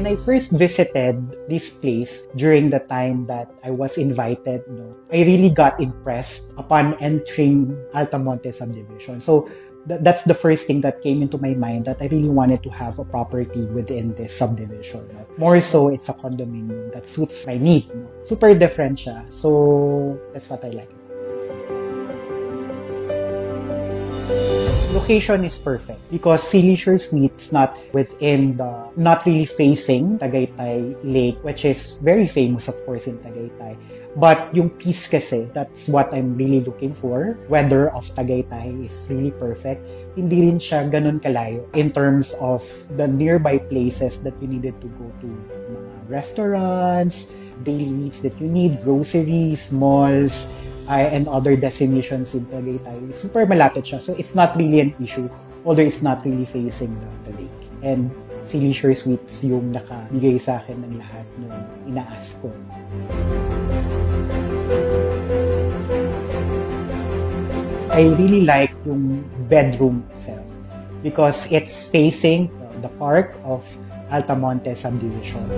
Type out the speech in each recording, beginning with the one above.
When I first visited this place during the time that I was invited, I really got impressed upon entering Altamonte subdivision. So that's the first thing that came into my mind, that I really wanted to have a property within this subdivision. More so, it's a condominium that suits my need. Super different siya. So that's what I like. Location is perfect because Sea Leisure Suites not really facing Tagaytay Lake, which is very famous, of course, in Tagaytay. But yung peace kasi, that's what I'm really looking for. Weather of Tagaytay is really perfect. Hindi rin siya ganun kalayo in terms of the nearby places that you needed to go to. Mga restaurants, daily needs that you need, groceries, malls, and other destinations in Tagaytay. Super malapit siya. So it's not really an issue, although it's not really facing the lake. And Sea Leisure Suites yung nakabigay sa akin ng lahat nung ina-ask ko. I really like yung bedroom itself because it's facing the park of Altamonte subdivision.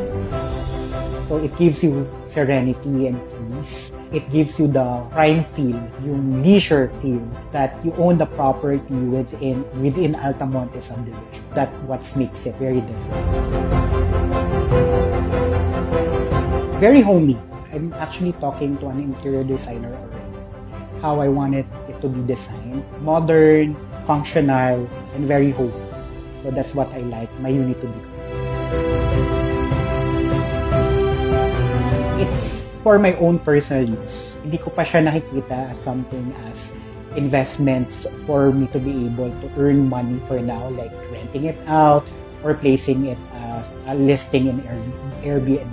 So it gives you serenity and peace. It gives you the prime feel, yung leisure feel that you own the property within Altamonte subdivision. That's what makes it very different. Very homey. I'm actually talking to an interior designer already. How I wanted it to be designed. Modern, functional, and very homey. So that's what I like my unit to become. It's for my own personal use. Hindi ko pa siya nakikita as something as investments for me to be able to earn money for now, like renting it out or placing it as a listing in Airbnb.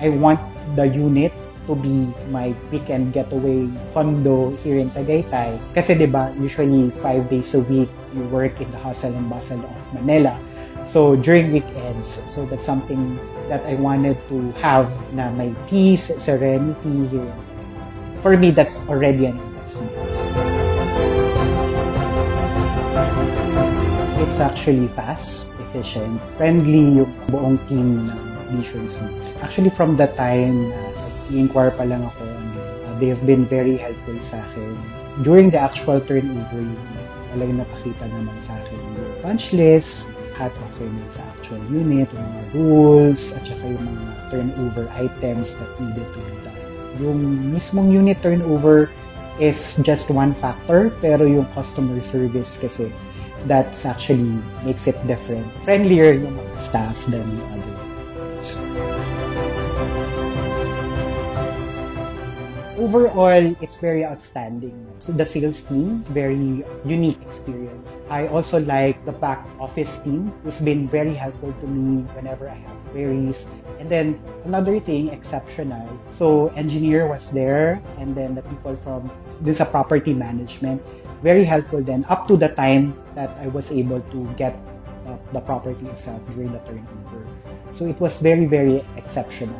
I want the unit to be my weekend getaway condo here in Tagaytay. Kasi diba, usually 5 days a week, you work in the hustle and bustle of Manila. So during weekends, so that's something that I wanted to have na may peace, serenity here. For me, that's already an investment. It's actually fast, efficient, friendly yung buong team ng Leisure Suites. Actually, from the time i-inquire pa lang ako, they have been very helpful sa akin. During the actual turnover, talagang napakita naman sa akin yung punch list, at okay na sa actual unit, yung mga rules, at saka yung mga turnover items that needed to be done. Yung mismong unit turnover is just one factor, pero yung customer service kasi, that's actually makes it different. Friendlier yung mga staff than the other. Overall, it's very outstanding. So the sales team, very unique experience. I also like the back office team, who's been very helpful to me whenever I have queries. And then another thing, exceptional. So engineer was there, and then the people from this property management, very helpful then up to the time that I was able to get the property itself during the turnover. So it was very, very exceptional.